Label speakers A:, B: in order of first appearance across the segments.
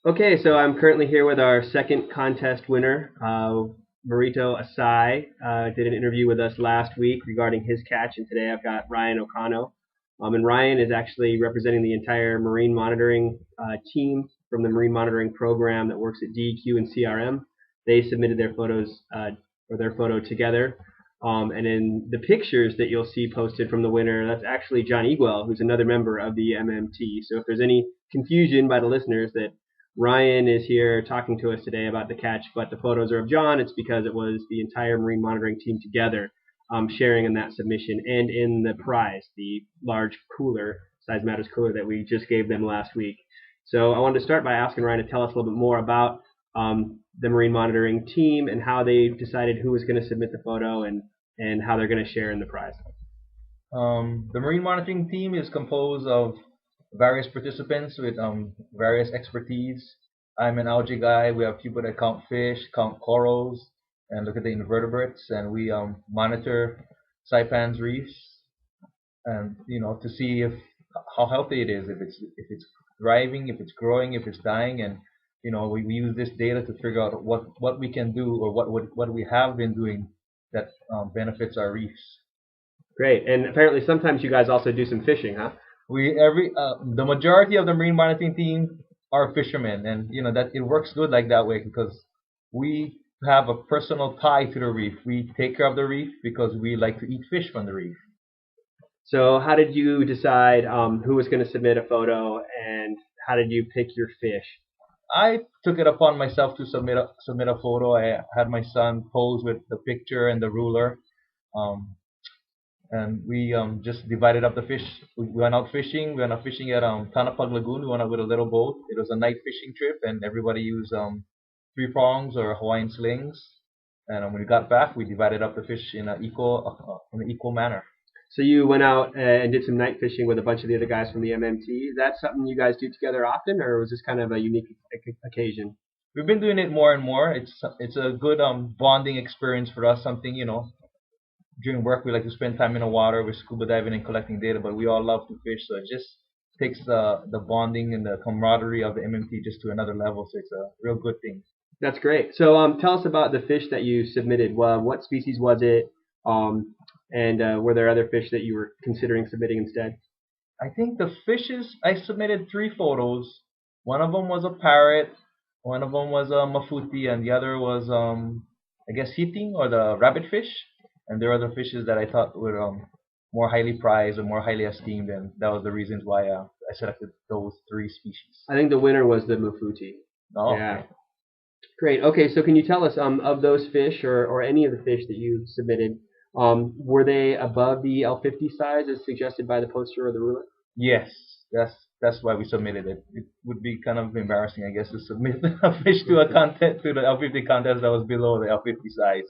A: Okay, so I'm currently here with our second contest winner, Marito Asai. Did an interview with us last week regarding his catch, and today I've got Ryan Okano. And Ryan is actually representing the entire marine monitoring team from the marine monitoring program that works at DEQ and CRM. They submitted their photos or their photo together. And in the pictures that you'll see posted from the winner, that's actually John Eguel, who's another member of the MMT. So if there's any confusion by the listeners that Ryan is here talking to us today about the catch, but the photos are of John, it's because it was the entire marine monitoring team together sharing in that submission and in the prize, the large cooler, Size Matters cooler that we just gave them last week. So I wanted to start by asking Ryan to tell us a little bit more about the marine monitoring team and how they decided who was going to submit the photo and how they're going to share in the prize.
B: The marine monitoring team is composed of various participants with various expertise. I'm an algae guy. We have people that count fish, count corals, and look at the invertebrates, and we monitor Saipan's reefs, and to see if how healthy it is, if it's thriving, if it's growing, if it's dying, and we use this data to figure out what we can do or what we have been doing that benefits our reefs.
A: Great. And apparently sometimes you guys also do some fishing, huh?
B: The majority of the marine monitoring team are fishermen, and that it works good like that way because we have a personal tie to the reef. We take care of the reef because we like to eat fish from the reef.
A: So how did you decide who was going to submit a photo, and how did you pick your fish?
B: I took it upon myself to submit a photo. I had my son pose with the picture and the ruler. Um, and we just divided up the fish. We went out fishing. We went out fishing at Tanapag Lagoon. We went out with a little boat. It was a night fishing trip, and everybody used 3 prongs or Hawaiian slings. And when we got back, we divided up the fish in an equal manner.
A: So you went out and did some night fishing with a bunch of the other guys from the MMT. Is that something you guys do together often, or was this kind of a unique occasion?
B: We've been doing it more and more. It's a good bonding experience for us. Something during work we like to spend time in the water with scuba diving and collecting data, but we all love to fish, so it just takes the bonding and the camaraderie of the MMT just to another level. So it's a real good thing.
A: That's great. So tell us about the fish that you submitted. Well, what species was it? And were there other fish that you were considering submitting instead?
B: I think the fishes, I submitted 3 photos. One of them was a parrot, one of them was a mafuti, and the other was I guess hiting or the rabbitfish. And there are other fishes that I thought were more highly prized or more highly esteemed, and that was the reasons why I selected those 3 species.
A: I think the winner was the mafuti.
B: Oh,
A: Yeah.
B: okay.
A: Great. Okay, so can you tell us of those fish or any of the fish that you submitted, were they above the L50 size as suggested by the poster or the ruler?
B: Yes, that's why we submitted it. It would be kind of embarrassing, I guess, to submit a fish to the L50 contest that was below the L50 size.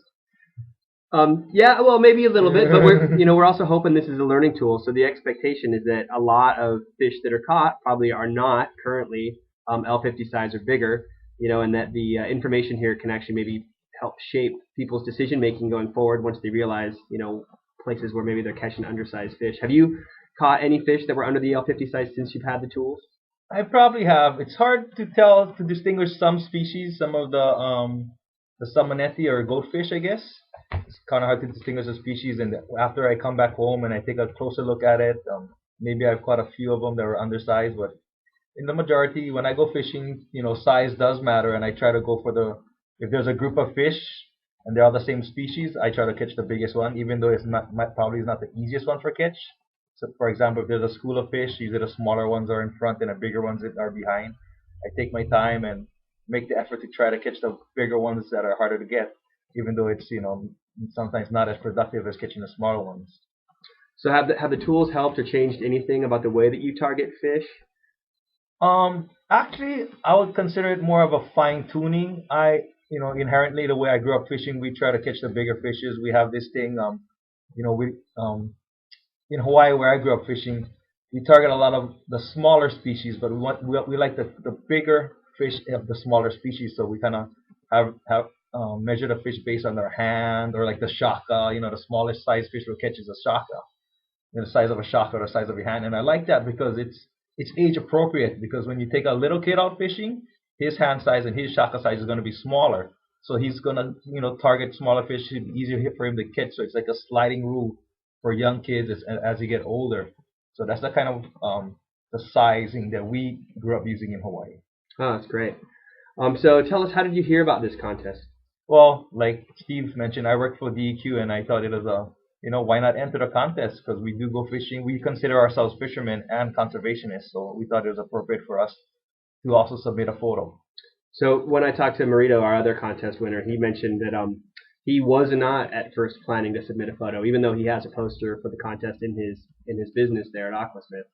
A: Yeah, well, maybe a little bit, but we're also hoping this is a learning tool. So the expectation is that a lot of fish that are caught probably are not currently L50 size or bigger, and that the information here can actually maybe help shape people's decision making going forward once they realize, places where maybe they're catching undersized fish. Have you caught any fish that were under the L50 size since you've had the tools?
B: I probably have. It's hard to distinguish some species, some of the salmoneti or goatfish, I guess. It's kind of hard to distinguish the species, and after I come back home and I take a closer look at it, maybe I've caught a few of them that were undersized, but in the majority, when I go fishing, size does matter, and I try to go for if there's a group of fish and they're all the same species, I try to catch the biggest one, even though probably is not the easiest one for catch. So, for example, if there's a school of fish, usually the smaller ones are in front and the bigger ones are behind. I take my time and make the effort to try to catch the bigger ones that are harder to get, even though it's sometimes not as productive as catching the smaller ones.
A: So have the tools helped or changed anything about the way that you target fish?
B: Actually, I would consider it more of a fine tuning. Inherently the way I grew up fishing, we try to catch the bigger fishes. We have this thing, we in Hawaii where I grew up fishing, we target a lot of the smaller species, but we like the bigger fish of the smaller species. So we kind of have measure the fish based on their hand, or like the shaka. The smallest size fish we'll catch is a shaka, the size of a shaka or the size of your hand. And I like that because it's age appropriate. Because when you take a little kid out fishing, his hand size and his shaka size is going to be smaller. So he's going to, target smaller fish. Should be easier for him to catch. So it's like a sliding rule for young kids as they get older. So that's the kind of the sizing that we grew up using in Hawaii.
A: Oh, that's great. So tell us, how did you hear about this contest?
B: Well, like Steve mentioned, I work for DEQ, and I thought it was why not enter the contest? Because we do go fishing. We consider ourselves fishermen and conservationists, so we thought it was appropriate for us to also submit a photo.
A: So when I talked to Marito, our other contest winner, he mentioned that he was not at first planning to submit a photo, even though he has a poster for the contest in his business there at Aquasmith.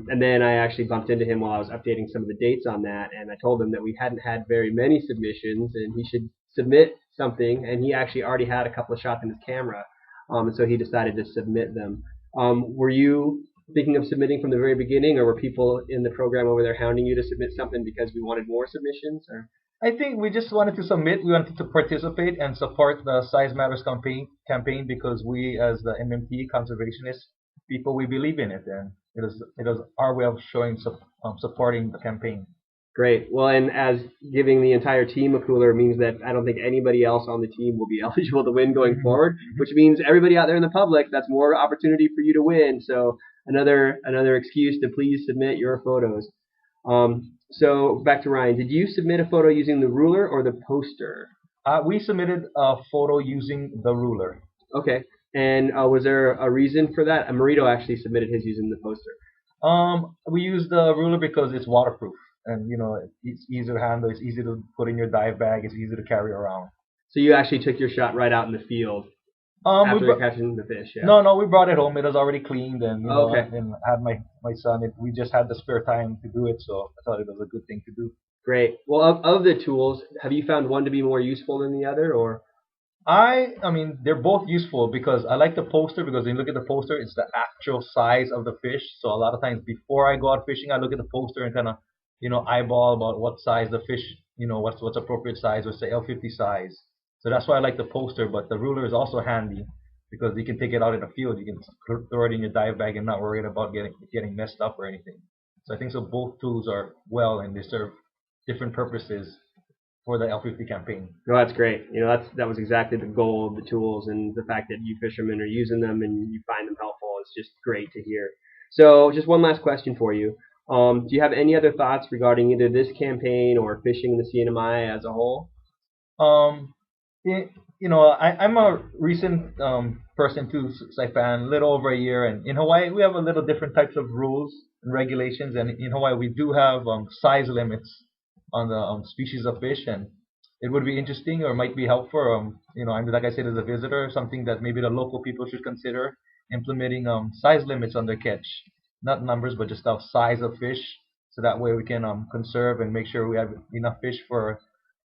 A: And then I actually bumped into him while I was updating some of the dates on that, and I told him that we hadn't had very many submissions, and he should submit something. And he actually already had a couple of shots in his camera, and so he decided to submit them. Were you thinking of submitting from the very beginning, or were people in the program over there hounding you to submit something because we wanted more submissions? Or
B: I think we just wanted to submit. We wanted to participate and support the Size Matters campaign because we, as the MMT conservationists people, we believe in it, and it is our way of showing supporting the campaign.
A: Great. Well, and as giving the entire team a cooler means that I don't think anybody else on the team will be eligible to win going forward, which means everybody out there in the public, that's more opportunity for you to win. So another excuse to please submit your photos. So back to Ryan. Did you submit a photo using the ruler or the poster?
B: We submitted a photo using the ruler.
A: Okay. And was there a reason for that? Marito actually submitted his using the poster.
B: We use the ruler because it's waterproof, and it's easy to handle. It's easy to put in your dive bag. It's easy to carry around.
A: So you actually took your shot right out in the field after catching the fish. Yeah.
B: No, we brought it home. It was already cleaned, and
A: okay.
B: and had my son. We just had the spare time to do it, so I thought it was a good thing to do.
A: Great. Well, of the tools, have you found one to be more useful than the other, or?
B: I mean, they're both useful because I like the poster because when you look at the poster, it's the actual size of the fish. So a lot of times before I go out fishing, I look at the poster and kind of, eyeball about what size the fish, what's appropriate size, what's the L50 size. So that's why I like the poster. But the ruler is also handy because you can take it out in the field. You can throw it in your dive bag and not worry about getting messed up or anything. So I think so both tools are well and they serve different purposes for the L50 campaign.
A: No, that's great. That was exactly the goal of the tools, and the fact that you fishermen are using them and you find them helpful is just great to hear. So, just one last question for you. Do you have any other thoughts regarding either this campaign or fishing in the CNMI as a whole?
B: I'm a recent person to Saipan, a little over a year, and in Hawaii we have a little different types of rules and regulations, and in Hawaii we do have size limits on the species of fish, and it would be interesting or might be helpful. Like I said, as a visitor, something that maybe the local people should consider implementing size limits on their catch, not numbers, but just the size of fish, so that way we can conserve and make sure we have enough fish for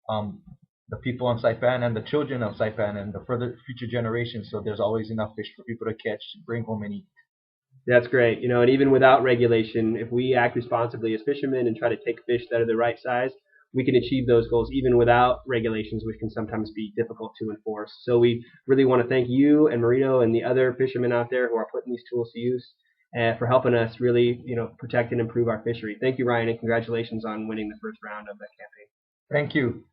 B: the people on Saipan and the children of Saipan and the further future generations. So there's always enough fish for people to catch, bring home, and eat.
A: That's great. And even without regulation, if we act responsibly as fishermen and try to take fish that are the right size, we can achieve those goals even without regulations, which can sometimes be difficult to enforce. So we really want to thank you and Marito and the other fishermen out there who are putting these tools to use for helping us really, protect and improve our fishery. Thank you, Ryan, and congratulations on winning the first round of that campaign.
B: Thank you.